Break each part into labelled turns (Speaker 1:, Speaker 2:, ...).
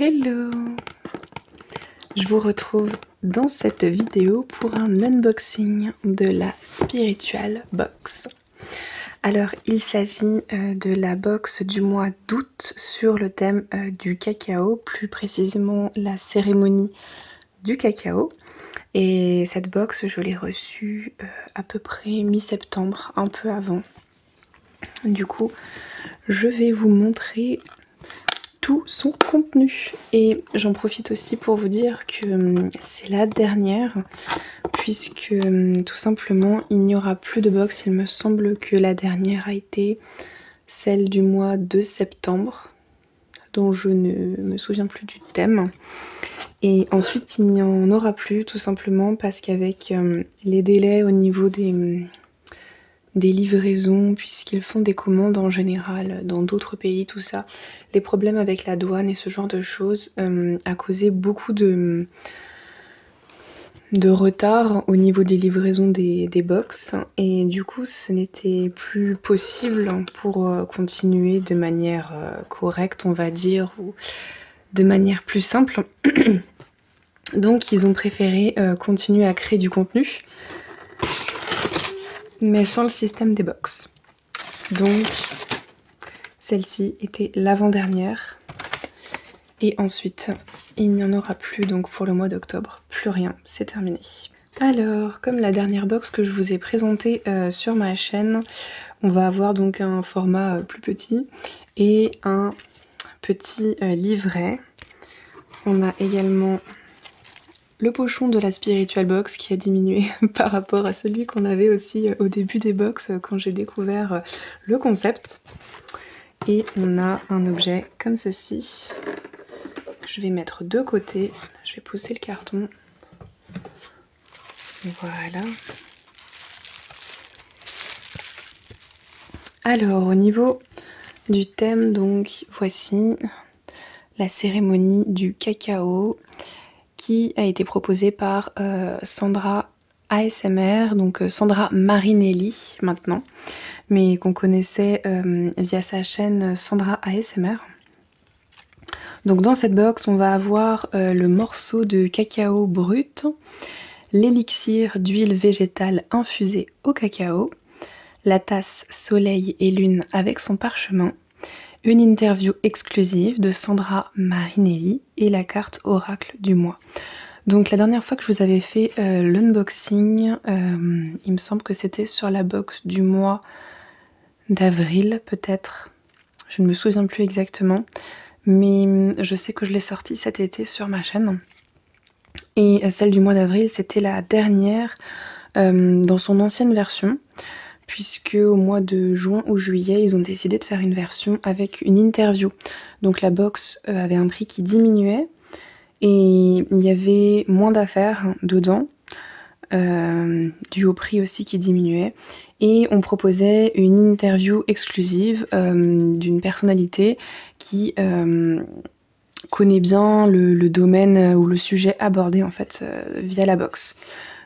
Speaker 1: Hello! Je vous retrouve dans cette vidéo pour un unboxing de la Spiritual Box. Alors il s'agit de la box du mois d'août sur le thème du cacao, plus précisément la cérémonie du cacao. Et cette box je l'ai reçue à peu près mi-septembre, un peu avant. Du coup je vais vous montrer tout son contenu et j'en profite aussi pour vous dire que c'est la dernière puisque tout simplement il n'y aura plus de box. Il me semble que la dernière a été celle du mois de septembre dont je ne me souviens plus du thème, et ensuite il n'y en aura plus tout simplement parce qu'avec les délais au niveau des livraisons, puisqu'ils font des commandes en général dans d'autres pays, tout ça, les problèmes avec la douane et ce genre de choses a causé beaucoup de retard au niveau des livraisons des box, et du coup ce n'était plus possible pour continuer de manière correcte, on va dire, ou de manière plus simple. Donc ils ont préféré continuer à créer du contenu mais sans le système des box. Donc celle-ci était l'avant-dernière et ensuite il n'y en aura plus, donc pour le mois d'octobre plus rien, c'est terminé. Alors comme la dernière box que je vous ai présentée sur ma chaîne, on va avoir donc un format plus petit et un petit livret. On a également le pochon de la Spiritual Box qui a diminué par rapport à celui qu'on avait aussi au début des box quand j'ai découvert le concept. Et on a un objet comme ceci. Je vais mettre de côté. Je vais pousser le carton. Voilà. Alors au niveau du thème, donc voici la cérémonie du cacao, qui a été proposée par Sandra ASMR, donc Sandra Marinelli maintenant, mais qu'on connaissait via sa chaîne Sandra ASMR. Donc dans cette box, on va avoir le morceau de cacao brut, l'élixir d'huile végétale infusée au cacao, la tasse soleil et lune avec son parchemin, une interview exclusive de Sandra Marinelli et la carte oracle du mois. Donc la dernière fois que je vous avais fait l'unboxing, il me semble que c'était sur la box du mois d'avril peut-être, je ne me souviens plus exactement, mais je sais que je l'ai sortie cet été sur ma chaîne. Et celle du mois d'avril, c'était la dernière dans son ancienne version, puisque au mois de juin ou juillet, ils ont décidé de faire une version avec une interview. Donc la box avait un prix qui diminuait, et il y avait moins d'affaires dedans, dû au prix aussi qui diminuait, et on proposait une interview exclusive d'une personnalité qui connaît bien le domaine ou le sujet abordé en fait via la box.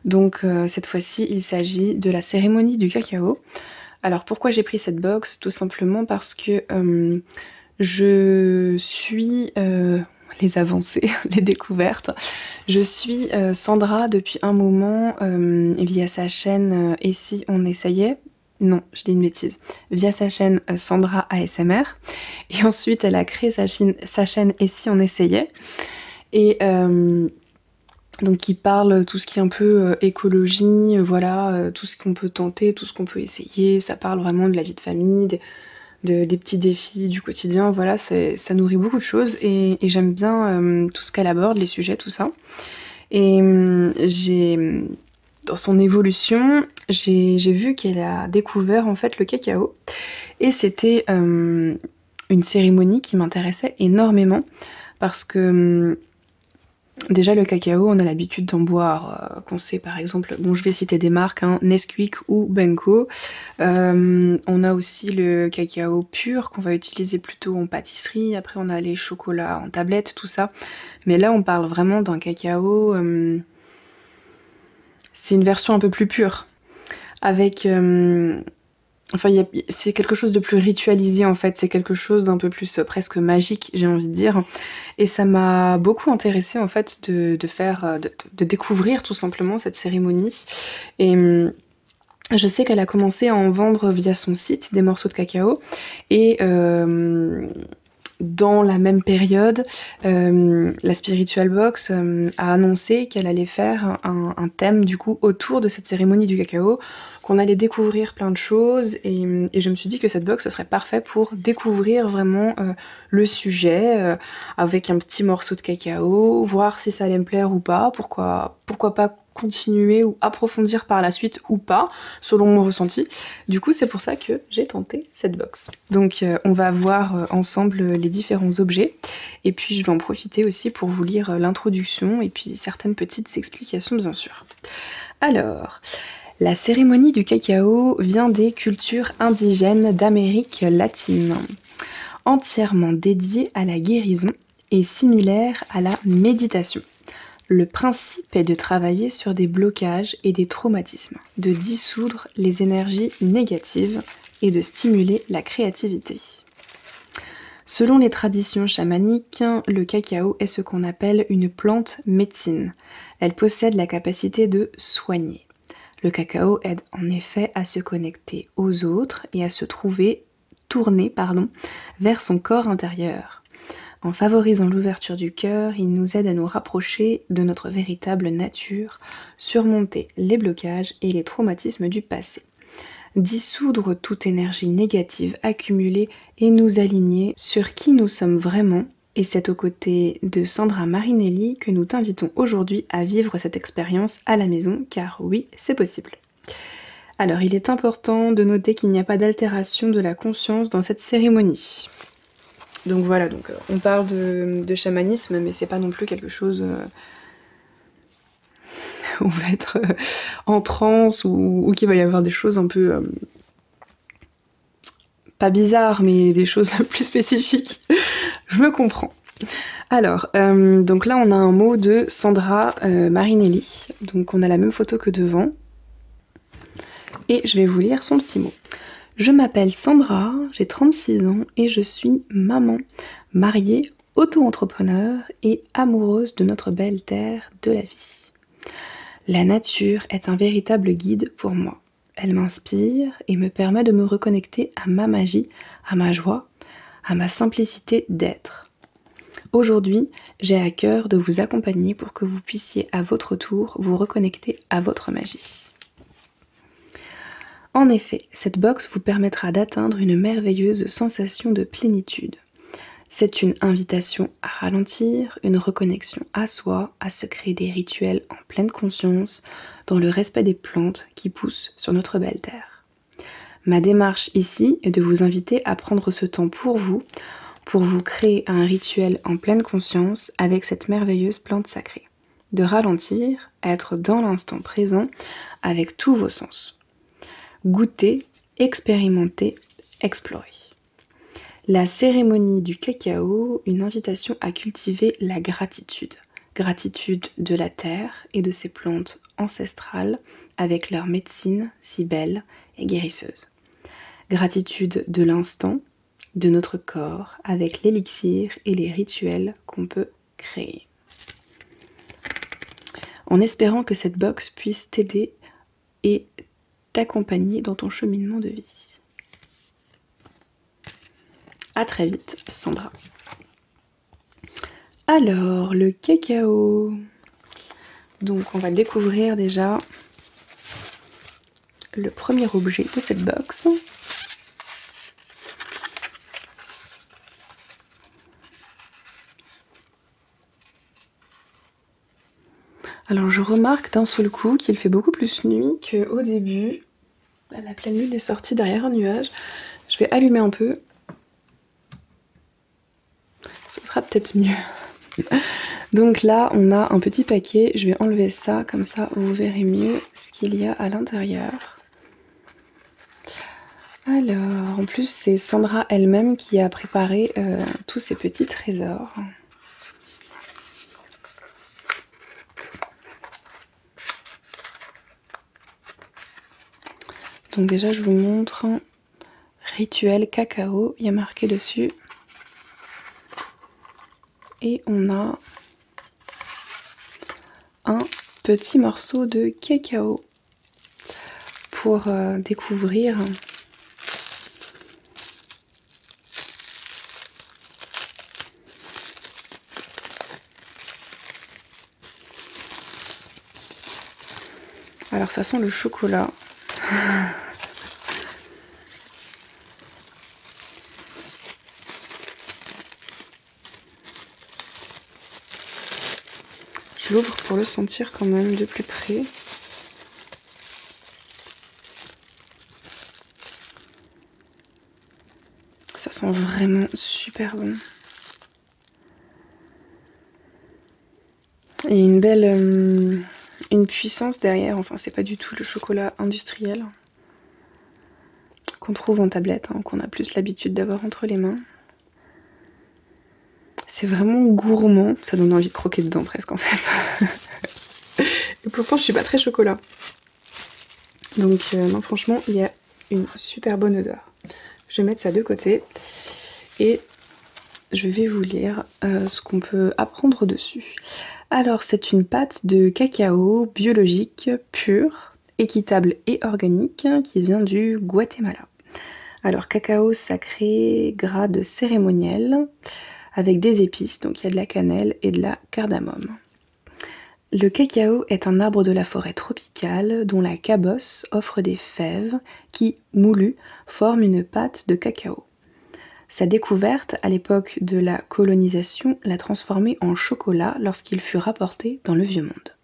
Speaker 1: Donc cette fois-ci il s'agit de la cérémonie du cacao. Alors pourquoi j'ai pris cette box? Tout simplement parce que je suis les avancées, les découvertes. Je suis Sandra depuis un moment via sa chaîne Et si on essayait? Non, je dis une bêtise. Via sa chaîne Sandra ASMR. Et ensuite, elle a créé sa chaîne Et si on essayait? Et donc qui parle tout ce qui est un peu écologie, voilà, tout ce qu'on peut tenter, tout ce qu'on peut essayer. Ça parle vraiment de la vie de famille, des petits défis du quotidien, voilà, ça nourrit beaucoup de choses et j'aime bien tout ce qu'elle aborde, les sujets, tout ça. Et dans son évolution, j'ai vu qu'elle a découvert en fait le cacao, et c'était une cérémonie qui m'intéressait énormément parce que déjà le cacao, on a l'habitude d'en boire, qu'on sait par exemple, bon je vais citer des marques, hein, Nesquik ou Benko. On a aussi le cacao pur qu'on va utiliser plutôt en pâtisserie, après on a les chocolats en tablette, tout ça. Mais là on parle vraiment d'un cacao, c'est une version un peu plus pure, avec Enfin, c'est quelque chose de plus ritualisé en fait, c'est quelque chose d'un peu plus presque magique, j'ai envie de dire. Et ça m'a beaucoup intéressée en fait de découvrir tout simplement cette cérémonie. Et je sais qu'elle a commencé à en vendre via son site des morceaux de cacao. Et dans la même période, la Spiritual Box a annoncé qu'elle allait faire un thème du coup autour de cette cérémonie du cacao, qu'on allait découvrir plein de choses et je me suis dit que cette box ce serait parfait pour découvrir vraiment le sujet avec un petit morceau de cacao, voir si ça allait me plaire ou pas, pourquoi pas continuer ou approfondir par la suite ou pas, selon mon ressenti. Du coup, c'est pour ça que j'ai tenté cette box. Donc, on va voir ensemble les différents objets, et puis je vais en profiter aussi pour vous lire l'introduction et puis certaines petites explications, bien sûr. Alors, la cérémonie du cacao vient des cultures indigènes d'Amérique latine, entièrement dédiée à la guérison et similaire à la méditation. Le principe est de travailler sur des blocages et des traumatismes, de dissoudre les énergies négatives et de stimuler la créativité. Selon les traditions chamaniques, le cacao est ce qu'on appelle une plante médecine. Elle possède la capacité de soigner. Le cacao aide en effet à se connecter aux autres et à se tourner vers son corps intérieur. En favorisant l'ouverture du cœur, il nous aide à nous rapprocher de notre véritable nature, surmonter les blocages et les traumatismes du passé, dissoudre toute énergie négative accumulée et nous aligner sur qui nous sommes vraiment. Et c'est aux côtés de Sandra Marinelli que nous t'invitons aujourd'hui à vivre cette expérience à la maison, car oui, c'est possible. Alors, il est important de noter qu'il n'y a pas d'altération de la conscience dans cette cérémonie. Donc voilà, on parle de chamanisme, mais c'est pas non plus quelque chose où on va être en transe ou qu'il va y avoir des choses un peu pas bizarres, mais des choses plus spécifiques. Je me comprends. Alors, donc là on a un mot de Sandra Marinelli, donc on a la même photo que devant, et je vais vous lire son petit mot. Je m'appelle Sandra, j'ai 36 ans et je suis maman, mariée, auto-entrepreneur et amoureuse de notre belle terre de la vie. La nature est un véritable guide pour moi. Elle m'inspire et me permet de me reconnecter à ma magie, à ma joie, à ma simplicité d'être. Aujourd'hui, j'ai à cœur de vous accompagner pour que vous puissiez à votre tour vous reconnecter à votre magie. En effet, cette box vous permettra d'atteindre une merveilleuse sensation de plénitude. C'est une invitation à ralentir, une reconnexion à soi, à se créer des rituels en pleine conscience, dans le respect des plantes qui poussent sur notre belle terre. Ma démarche ici est de vous inviter à prendre ce temps pour vous créer un rituel en pleine conscience avec cette merveilleuse plante sacrée. De ralentir, être dans l'instant présent avec tous vos sens. Goûter, expérimenter, explorer. La cérémonie du cacao, une invitation à cultiver la gratitude. Gratitude de la terre et de ses plantes ancestrales avec leur médecine si belle et guérisseuse. Gratitude de l'instant, de notre corps avec l'élixir et les rituels qu'on peut créer. En espérant que cette box puisse t'aider et t'accompagner dans ton cheminement de vie. À très vite, Sandra. Alors, le cacao. Donc, on va découvrir déjà le premier objet de cette box. Alors, je remarque d'un seul coup qu'il fait beaucoup plus nuit qu'au début. La pleine lune est sortie derrière un nuage. Je vais allumer un peu. Ce sera peut-être mieux. Donc là, on a un petit paquet. Je vais enlever ça, comme ça vous verrez mieux ce qu'il y a à l'intérieur. Alors, en plus, c'est Sandra elle-même qui a préparé tous ces petits trésors. Donc déjà, je vous montre Rituel cacao, il y a marqué dessus. Et on a un petit morceau de cacao pour découvrir. Alors ça sent le chocolat. Je l'ouvre pour le sentir quand même de plus près. Ça sent vraiment super bon. Et une belle une puissance derrière. Enfin, c'est pas du tout le chocolat industriel qu'on trouve en tablette, hein, qu'on a plus l'habitude d'avoir entre les mains. C'est vraiment gourmand. Ça donne envie de croquer dedans presque en fait. Et pourtant, je suis pas très chocolat. Donc non, franchement, il y a une super bonne odeur. Je vais mettre ça de côté et je vais vous lire ce qu'on peut apprendre dessus. Alors, c'est une pâte de cacao biologique, pure, équitable et organique qui vient du Guatemala. Alors, cacao sacré, grade cérémoniel, avec des épices, donc il y a de la cannelle et de la cardamome. Le cacao est un arbre de la forêt tropicale dont la cabosse offre des fèves qui, moulues, forment une pâte de cacao. Sa découverte, à l'époque de la colonisation, l'a transformé en chocolat lorsqu'il fut rapporté dans le Vieux Monde.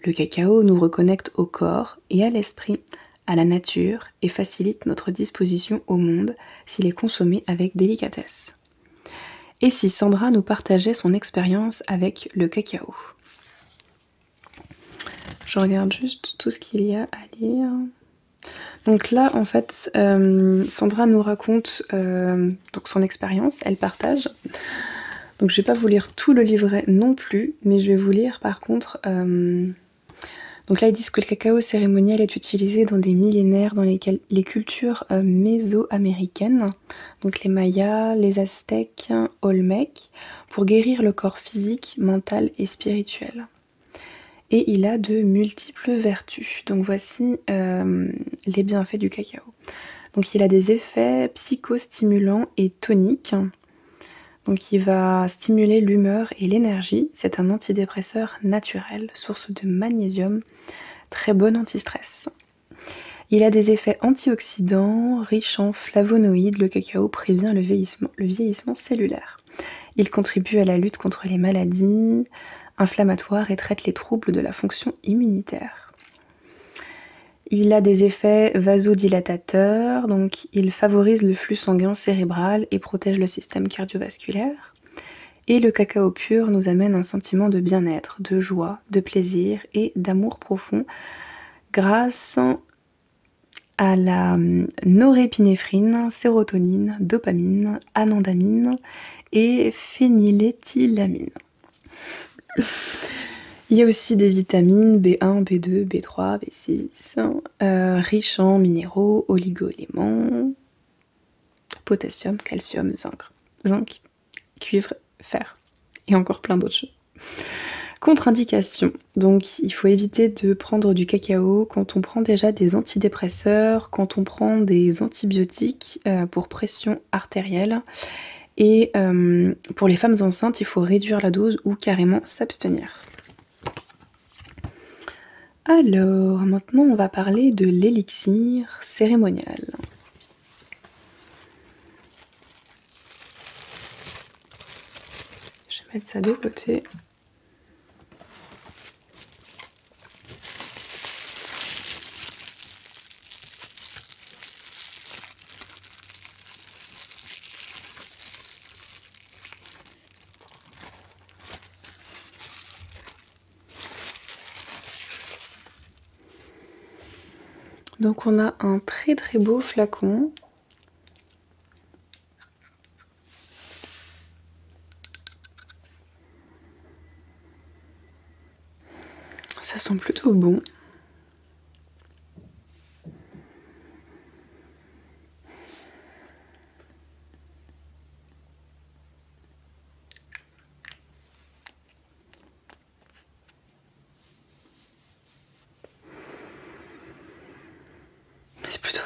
Speaker 1: Le cacao nous reconnecte au corps et à l'esprit, à la nature et facilite notre disposition au monde s'il est consommé avec délicatesse. Et si Sandra nous partageait son expérience avec le cacao? Je regarde juste tout ce qu'il y a à lire. Donc là, en fait, Sandra nous raconte donc son expérience, elle partage. Donc je vais pas vous lire tout le livret non plus, mais je vais vous lire par contre... Donc là, ils disent que le cacao cérémoniel est utilisé dans des millénaires dans lesquels les cultures mésoaméricaines, donc les Mayas, les Aztèques, Olmecs, pour guérir le corps physique, mental et spirituel. Et il a de multiples vertus. Donc voici les bienfaits du cacao. Donc il a des effets psychostimulants et toniques. Donc il va stimuler l'humeur et l'énergie. C'est un antidépresseur naturel, source de magnésium, très bon anti-stress. Il a des effets antioxydants, riche en flavonoïdes. Le cacao prévient le vieillissement cellulaire. Il contribue à la lutte contre les maladies inflammatoires et traite les troubles de la fonction immunitaire. Il a des effets vasodilatateurs, donc il favorise le flux sanguin cérébral et protège le système cardiovasculaire. Et le cacao pur nous amène un sentiment de bien-être, de joie, de plaisir et d'amour profond grâce à la norépinéphrine, sérotonine, dopamine, anandamine et phényléthylamine. Il y a aussi des vitamines B1, B2, B3, B6, riches en minéraux, oligo-éléments, potassium, calcium, zinc, cuivre, fer et encore plein d'autres choses. Contre-indication, donc il faut éviter de prendre du cacao quand on prend déjà des antidépresseurs, quand on prend des antibiotiques pour pression artérielle. Et pour les femmes enceintes, il faut réduire la dose ou carrément s'abstenir. Alors, maintenant on va parler de l'élixir cérémonial. Je vais mettre ça de côté. Donc on a un très très beau flacon. Ça sent plutôt bon.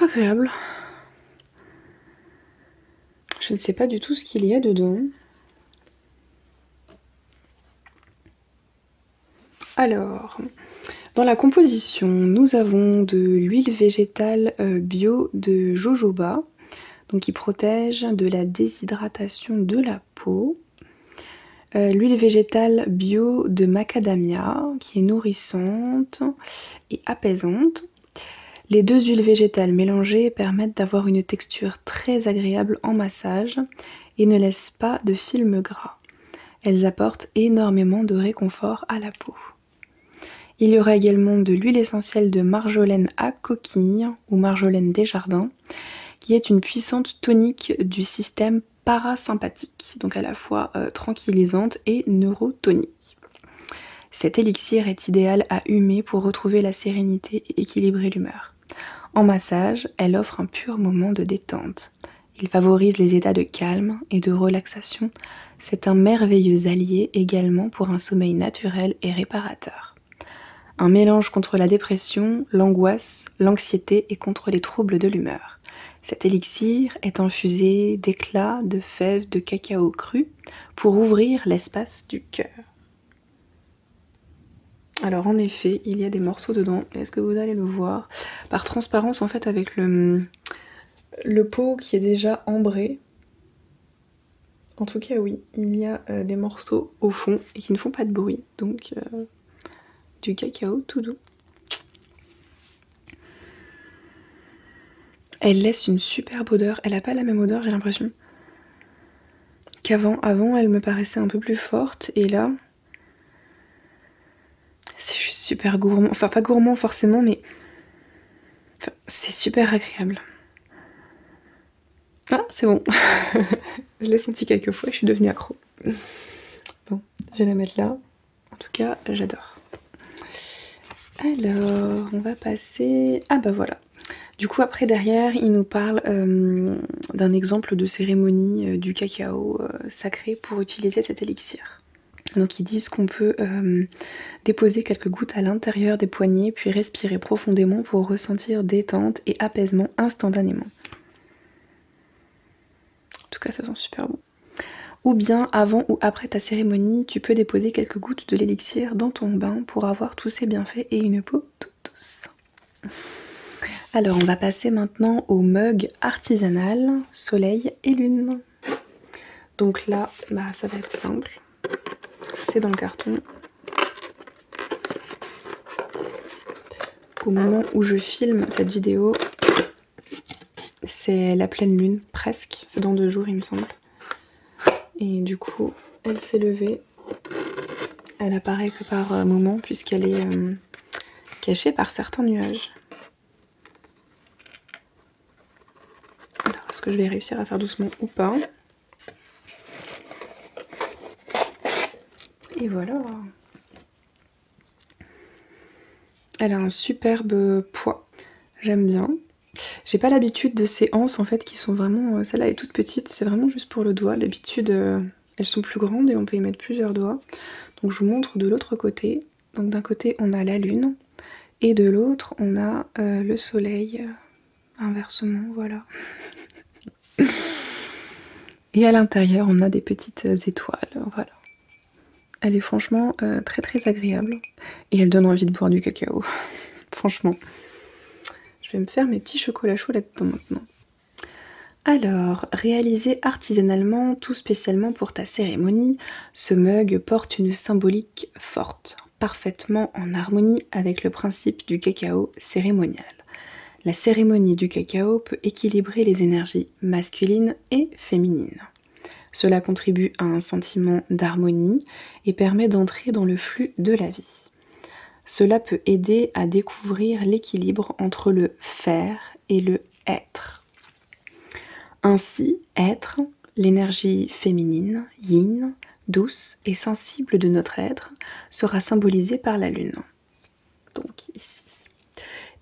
Speaker 1: être agréable. Je ne sais pas du tout ce qu'il y a dedans. Alors, dans la composition, nous avons de l'huile végétale bio de jojoba, donc qui protège de la déshydratation de la peau. L'huile végétale bio de macadamia, qui est nourrissante et apaisante. Les deux huiles végétales mélangées permettent d'avoir une texture très agréable en massage et ne laissent pas de film gras. Elles apportent énormément de réconfort à la peau. Il y aura également de l'huile essentielle de marjolaine à coquille ou marjolaine des jardins, qui est une puissante tonique du système parasympathique, donc à la fois tranquillisante et neurotonique. Cet élixir est idéal à humer pour retrouver la sérénité et équilibrer l'humeur. En massage, elle offre un pur moment de détente. Il favorise les états de calme et de relaxation. C'est un merveilleux allié également pour un sommeil naturel et réparateur. Un mélange contre la dépression, l'angoisse, l'anxiété et contre les troubles de l'humeur. Cet élixir est infusé d'éclats de fèves de cacao cru pour ouvrir l'espace du cœur. Alors en effet, il y a des morceaux dedans. Est-ce que vous allez le voir? Par transparence en fait avec le pot qui est déjà ambré. En tout cas oui, il y a des morceaux au fond et qui ne font pas de bruit. Donc du cacao tout doux. Elle laisse une superbe odeur. Elle n'a pas la même odeur, j'ai l'impression. Qu'avant. Avant, elle me paraissait un peu plus forte. Et là, c'est juste super gourmand. Enfin, pas gourmand forcément, mais enfin, c'est super agréable. Ah, c'est bon. Je l'ai senti quelques fois, je suis devenue accro. Bon, je vais la mettre là. En tout cas, j'adore. Alors, on va passer... Ah bah voilà. Du coup, après, derrière, il nous parle d'un exemple de cérémonie du cacao sacré pour utiliser cet élixir. Donc, ils disent qu'on peut déposer quelques gouttes à l'intérieur des poignets, puis respirer profondément pour ressentir détente et apaisement instantanément. En tout cas, ça sent super bon. Ou bien, avant ou après ta cérémonie, tu peux déposer quelques gouttes de l'élixir dans ton bain pour avoir tous ses bienfaits et une peau toute douce. Alors, on va passer maintenant au mug artisanal Soleil et Lune. Donc là, bah, ça va être simple. C'est dans le carton. Au moment où je filme cette vidéo, c'est la pleine lune, presque. C'est dans 2 jours, il me semble. Et du coup, elle s'est levée. Elle apparaît que par moment, puisqu'elle est cachée par certains nuages. Alors, est-ce que je vais réussir à faire doucement ou pas? Et voilà. Elle a un superbe poids. J'aime bien. J'ai pas l'habitude de ces anses en fait qui sont vraiment... Celle-là est toute petite, c'est vraiment juste pour le doigt. D'habitude, elles sont plus grandes et on peut y mettre plusieurs doigts. Donc je vous montre de l'autre côté. Donc d'un côté, on a la lune. Et de l'autre, on a le soleil. Inversement, voilà. Et à l'intérieur, on a des petites étoiles, voilà. Elle est franchement très très agréable. Et elle donne envie de boire du cacao. Franchement. Je vais me faire mes petits chocolats chauds là-dedans maintenant. Alors, réalisé artisanalement, tout spécialement pour ta cérémonie, ce mug porte une symbolique forte, parfaitement en harmonie avec le principe du cacao cérémonial. La cérémonie du cacao peut équilibrer les énergies masculines et féminines. Cela contribue à un sentiment d'harmonie et permet d'entrer dans le flux de la vie. Cela peut aider à découvrir l'équilibre entre le faire et le être. Ainsi, être, l'énergie féminine, yin, douce et sensible de notre être, sera symbolisée par la lune. Donc ici.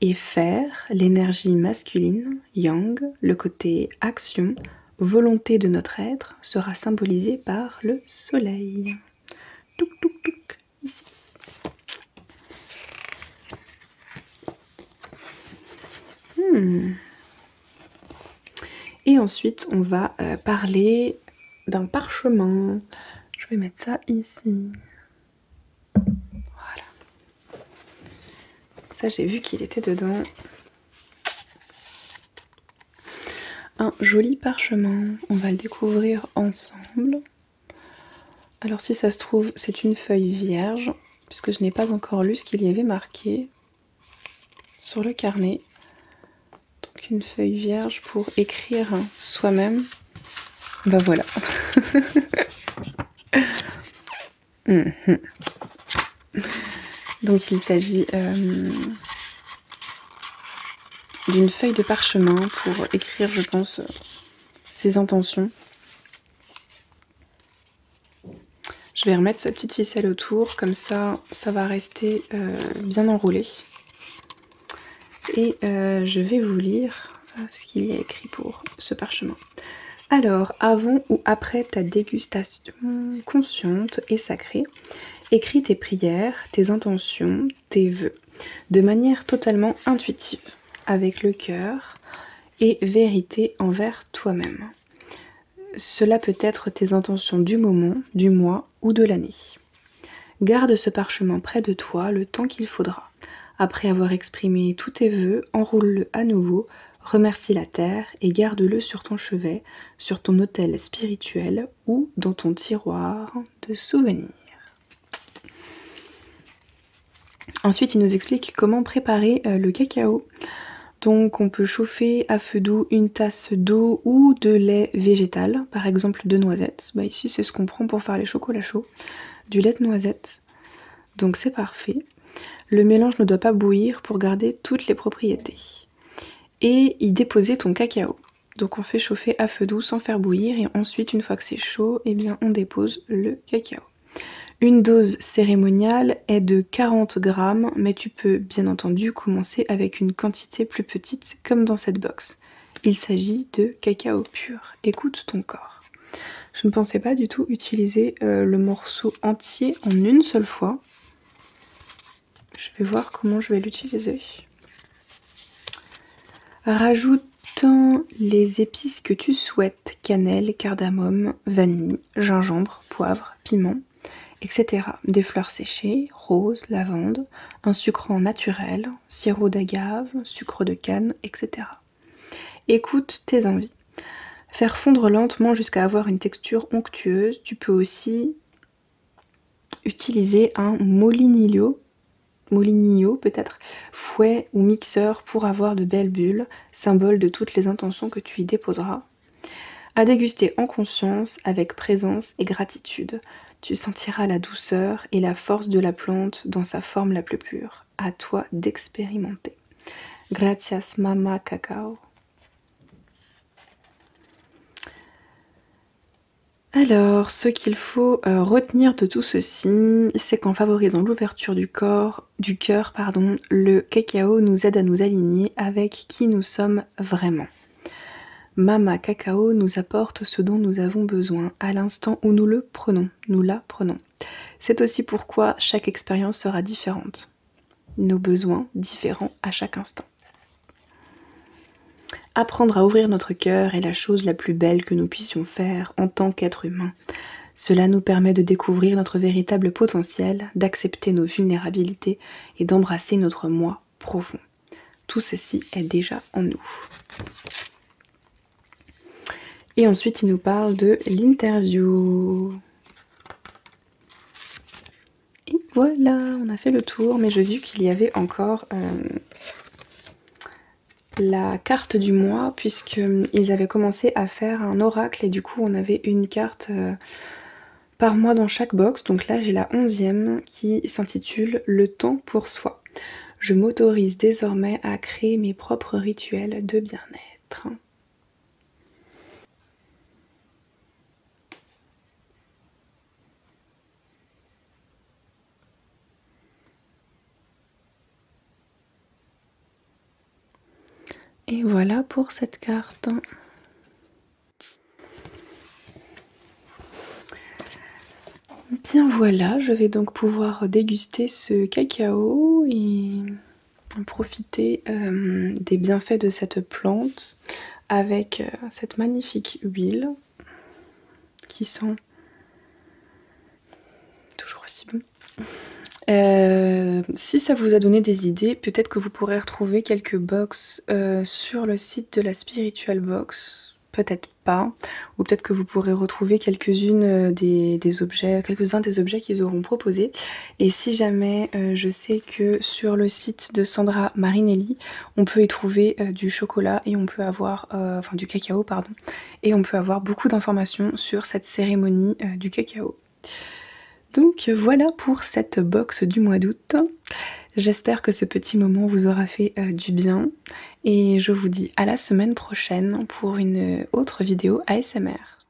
Speaker 1: Et faire, l'énergie masculine, yang, le côté action, volonté de notre être, sera symbolisé par le soleil. Touk touk touk, ici. Et ensuite, on va parler d'un parchemin. Je vais mettre ça ici. Voilà. Ça, j'ai vu qu'il était dedans. Un joli parchemin. On va le découvrir ensemble. Alors si ça se trouve, c'est une feuille vierge, puisque je n'ai pas encore lu ce qu'il y avait marqué sur le carnet. Donc une feuille vierge pour écrire soi-même. Bah voilà. Donc il s'agit d'une feuille de parchemin pour écrire, je pense, ses intentions. Je vais remettre cette petite ficelle autour, comme ça, ça va rester bien enroulé. Et je vais vous lire ce qu'il y a écrit pour ce parchemin. Alors, avant ou après ta dégustation consciente et sacrée, écris tes prières, tes intentions, tes vœux, de manière totalement intuitive, avec le cœur et vérité envers toi-même. Cela peut être tes intentions du moment, du mois ou de l'année. Garde ce parchemin près de toi le temps qu'il faudra. Après avoir exprimé tous tes vœux, enroule-le à nouveau, remercie la terre et garde-le sur ton chevet, sur ton autel spirituel ou dans ton tiroir de souvenirs. Ensuite, il nous explique comment préparer le cacao. Donc on peut chauffer à feu doux une tasse d'eau ou de lait végétal, par exemple de noisettes. Bah ici c'est ce qu'on prend pour faire les chocolats chauds, du lait de noisette. Donc c'est parfait. Le mélange ne doit pas bouillir pour garder toutes les propriétés. Et y déposer ton cacao. Donc on fait chauffer à feu doux sans faire bouillir et ensuite une fois que c'est chaud, eh bien on dépose le cacao. Une dose cérémoniale est de 40 grammes, mais tu peux bien entendu commencer avec une quantité plus petite comme dans cette box. Il s'agit de cacao pur. Écoute ton corps. Je ne pensais pas du tout utiliser le morceau entier en une seule fois. Je vais voir comment je vais l'utiliser. Rajoutant les épices que tu souhaites, cannelle, cardamome, vanille, gingembre, poivre, piment, etc. Des fleurs séchées, roses, lavande, un sucrant naturel, sirop d'agave, sucre de canne, etc. Écoute tes envies. Faire fondre lentement jusqu'à avoir une texture onctueuse. Tu peux aussi utiliser un molinillo peut-être, fouet ou mixeur pour avoir de belles bulles, symbole de toutes les intentions que tu y déposeras. À déguster en conscience, avec présence et gratitude. Tu sentiras la douceur et la force de la plante dans sa forme la plus pure. À toi d'expérimenter. Gracias Mama Cacao. Alors, ce qu'il faut retenir de tout ceci, c'est qu'en favorisant l'ouverture du cœur, le cacao nous aide à nous aligner avec qui nous sommes vraiment. Mama Cacao nous apporte ce dont nous avons besoin à l'instant où nous le prenons, nous la prenons. C'est aussi pourquoi chaque expérience sera différente. Nos besoins différents à chaque instant. Apprendre à ouvrir notre cœur est la chose la plus belle que nous puissions faire en tant qu'être humain. Cela nous permet de découvrir notre véritable potentiel, d'accepter nos vulnérabilités et d'embrasser notre moi profond. Tout ceci est déjà en nous. Et ensuite, il nous parle de l'interview. Et voilà, on a fait le tour, mais j'ai vu qu'il y avait encore la carte du mois, puisqu'ils avaient commencé à faire un oracle, et du coup, on avait une carte par mois dans chaque box. Donc là, j'ai la 11e qui s'intitule « Le temps pour soi ». Je m'autorise désormais à créer mes propres rituels de bien-être. Et voilà pour cette carte. Bien voilà, je vais donc pouvoir déguster ce cacao et profiter des bienfaits de cette plante avec cette magnifique huile qui sent toujours aussi bon. Si ça vous a donné des idées, peut-être que vous pourrez retrouver quelques box sur le site de la Spiritual Box, peut-être pas, ou peut-être que vous pourrez retrouver quelques-unes des objets, quelques-uns des objets qu'ils auront proposés. Et si jamais je sais que sur le site de Sandra Marinelli, on peut y trouver du chocolat et on peut avoir, enfin du cacao pardon, et on peut avoir beaucoup d'informations sur cette cérémonie du cacao. Donc voilà pour cette box du mois d'août. J'espère que ce petit moment vous aura fait du bien et je vous dis à la semaine prochaine pour une autre vidéo ASMR.